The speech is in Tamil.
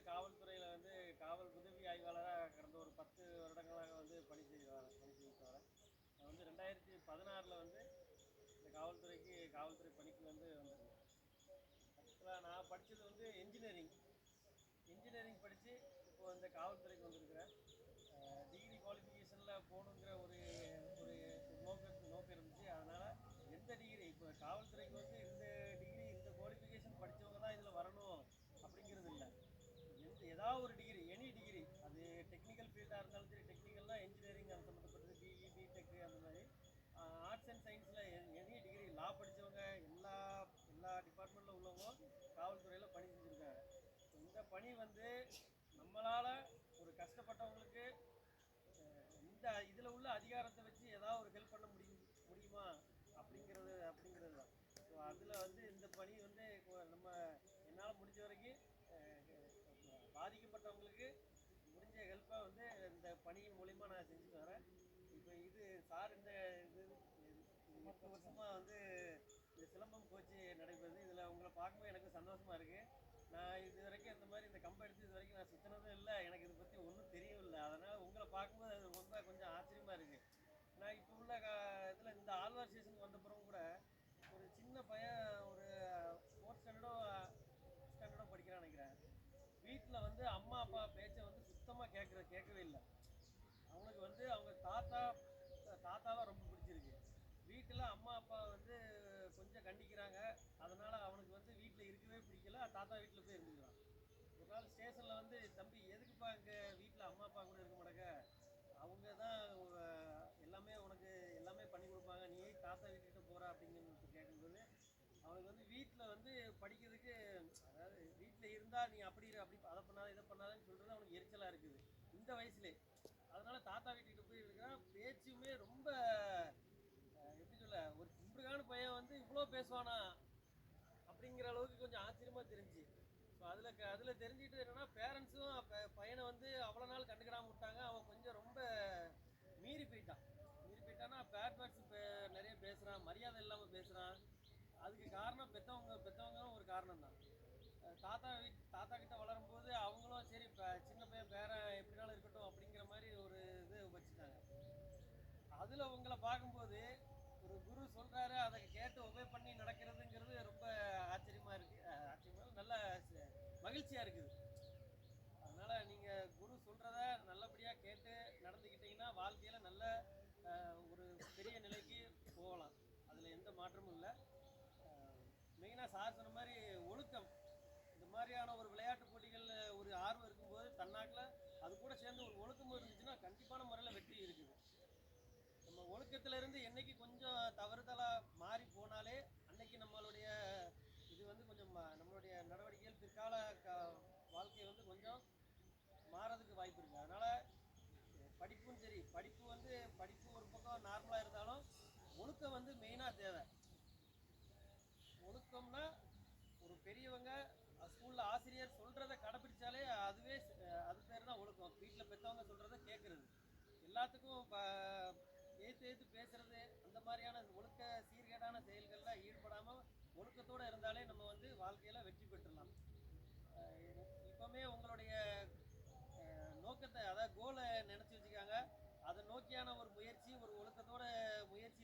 காவல்துறையில் வந்து காவல் உதவி ஆய்வாளராக கடந்த ஒரு 10 வருடங்களாக வந்து பணி செய்து வரேன். நான் வந்து 2016 வந்து இந்த காவல்துறை பணிக்கு வந்து வந்திருந்தேன். ஆக்சுவலாக நான் படித்தது வந்து இன்ஜினியரிங் படித்து இப்போ இந்த காவல்துறைக்கு வந்திருக்கிறேன். டிகிரி குவாலிஃபிகேஷனில் போகணுங்கிற ஒரு ஒரு நோக்கம் இருந்துச்சு. அதனால் எந்த டிகிரி இப்போ காவல்துறைக்கு வந்து இந்த டிகிரி இந்த குவாலிஃபிகேஷன் படித்தவங்க தான் இதில் வரணும் அப்படிங்கிறது இல்லை. ஏதாவது ஒரு டிகிரி, எனி டிகிரி, அது டெக்னிக்கல் ஃபீல்டாக இருந்தாலும் சரி, டெக்னிக்கல்னால் இன்ஜினியரிங் அது சம்மந்தப்பட்டது, பிஇ பிடெக்கு அந்த மாதிரி ஆர்ட்ஸ் அண்ட் சயின்ஸில் எனி டிகிரி, லா படித்தவங்க எல்லா டிபார்ட்மெண்ட்டில் உள்ளவங்க காவல்துறையில் பணி செஞ்சுருக்காங்க. இந்த பணி வந்து நம்மளால் ஒரு கஷ்டப்பட்டவங்களுக்கு இந்த இதில் உள்ள அதிகாரத்தை வச்சு ஏதாவது ஒரு ஹெல்ப் பண்ண முடியுமா அப்படிங்கிறது தான். ஸோ அதில் வந்து இந்த பணி வந்து நம்ம என்னால் முடிஞ்ச வரைக்கும் பாதிக்கப்பட்டவங்களுக்கு முடிஞ்ச ஹெல்ப்பை வந்து இந்த பணி மூலிமா நான் செஞ்சுட்டு வரேன். இப்போ இது சார் இந்த இது 8 வருஷமாக வந்து இந்த சிலம்பம் கோச்சு நடைபெறுது. இதில் உங்களை பார்க்கும்போது எனக்கு சந்தோஷமாக இருக்குது. நான் இது வரைக்கும் இந்த மாதிரி இந்த கம்பை எடுத்து இது வரைக்கும் நான் சுற்றினதும் இல்லை, எனக்கு இதை பற்றி ஒன்றும் தெரியவும் இல்லை. அதனால் உங்களை பார்க்கும்போது அது ரொம்ப கொஞ்சம் ஆச்சரியமாக இருக்குது. நான் இப்போ உள்ள இதில் இந்த ஆழ்வார் ஸ்டேஷனுக்கு வந்த பிறகு கூட ஒரு சின்ன பையன் ஒரு 4th ஸ்டாண்டர்டோ படிக்கிறான்னு நினைக்கிறேன். வீட்டில் வந்து அம்மா அப்பா பேச்சை வந்து சுத்தமாக கேட்கவே இல்லை. அவனுக்கு வந்து அவங்க தாத்தாவை ரொம்ப பிடிச்சிருக்கு. வீட்டில் அம்மா அப்பா வந்து கொஞ்சம் கண்டிக்கிறாங்க. அதனால் அவனுக்கு வந்து வீட்டில் இருக்கவே பிடிக்கல, தாத்தா வீட்டில் போய் இருந்துக்கிறான். ஒரு நாள் ஸ்டேஷனில் வந்து, தம்பி எதுக்குப்பா இங்கே வீட்டில் அம்மா அப்பா கூட இருக்க மாட்டேங்க, அவங்க தான் எல்லாமே உனக்கு எல்லாமே பண்ணி கொடுப்பாங்க, நீ தாத்தா வீட்டுக்கிட்ட போகிற அப்படிங்கிறது கேட்கும்போது அவனுக்கு வந்து வீட்டில் வந்து படிக்கிறதுக்கு, அதாவது வீட்டில் இருந்தால் நீ அப்படி அதை பண்ணாத இதை பண்ணாதன்னு சொல்கிறது அவனுக்கு எரிச்சலாக இருக்குது இந்த வயசுலே. அதனால தாத்தா வீட்டுக்கிட்ட போய் இருக்கிறான். பேச்சுமே ரொம்ப எப்படி சொல்ல, ஒரு கும்பிடுகான பையன் வந்து இவ்வளோ பேசுவானா அப்படிங்கிற அளவுக்கு கொஞ்சம் ஆச்சரியமாக தெரிஞ்சு. ஸோ அதில் தெரிஞ்சுக்கிட்டு என்னென்னா, பேரண்ட்ஸும் பையனை வந்து அவ்வளோ நாள் கண்டுக்கிடாமல் விட்டாங்க. அவன் கொஞ்சம் ரொம்ப மீறி போயிட்டான்னா பேட் வேர்ட்ஸ் நிறைய பேசுகிறான், மரியாதை இல்லாமல் பேசுகிறான். அதுக்கு காரணம் பெற்றவங்களும் ஒரு காரணம் தான். தாத்தா கிட்ட வளரும்போது அவங்களும் சரி சின்ன பையன் பேரன் எப்படினாலும் இருக்கட்டும் அப்படிங்கிற மாதிரி ஒரு இது வச்சுட்டாங்க. அதில் உங்களை பார்க்கும்போது ஒரு குரு சொல்கிறாரு, அதை கேட்டு ஒபே பண்ணி நடக்கிறதுங்கிறது ரொம்ப ஆச்சரியமாக இருக்குது. நல்ல மகிழ்ச்சியாக இருக்குது. அதனால் நீங்கள் குரு சொல்கிறத நல்லபடியாக கேட்டு நடந்துக்கிட்டிங்கன்னா வாழ்க்கையில் நல்ல ஒரு பெரிய நிலைக்கு போகலாம். அதில் எந்த மாற்றமும் இல்லை. மெயினாக சார் சொன்ன மாதிரி ஒழுக்கம், இந்த மாதிரியான ஒரு விளையாட்டு போட்டிகள் ஒரு ஆர்வம் இருக்கும்போது தன்னாக்கில் அது கூட சேர்ந்து ஒரு ஒழுக்கமும் இருந்துச்சுன்னா கண்டிப்பான முறையில் வெற்றி இருக்குது. நம்ம ஒழுக்கத்திலிருந்து என்னைக்கு கொஞ்சம் தவறுதலாக மாறி போனாலே அன்னைக்கு நம்மளுடைய இது வந்து கொஞ்சம் நம்மளுடைய நடவடிக்கைகள் பிற்கால வாழ்க்கையை வந்து கொஞ்சம் மாறதுக்கு வாய்ப்பு இருக்குது. அதனால் படிப்பும் சரி, படிப்பு ஒரு பக்கம் நார்மலாக இருந்தாலும் ஒழுக்கம் வந்து மெயினாக தேவை. ஒழுக்கம்னா ஒரு பெரியவங்க ஸ்கூலில் ஆசிரியர் சொல்கிறத கடைப்பிடிச்சாலே அது பேர் தான் ஒழுக்கம். வீட்டில் பெற்றவங்க சொல்கிறத கேட்குறது, எல்லாத்துக்கும் எதிர்த்து பேசுறது, அந்த மாதிரியான ஒழுக்க சீர்கேடான செயல்களில் ஈடுபடாமல் ஒழுக்கத்தோடு இருந்தாலே நம்ம வந்து வாழ்க்கையில் வெற்றி பெற்றுடலாம். இப்போவுமே உங்களுடைய நோக்கத்தை, அதாவது கோலை நினச்சி வச்சுக்காங்க. அதை நோக்கியான ஒரு ஒழுக்கத்தோட முயற்சி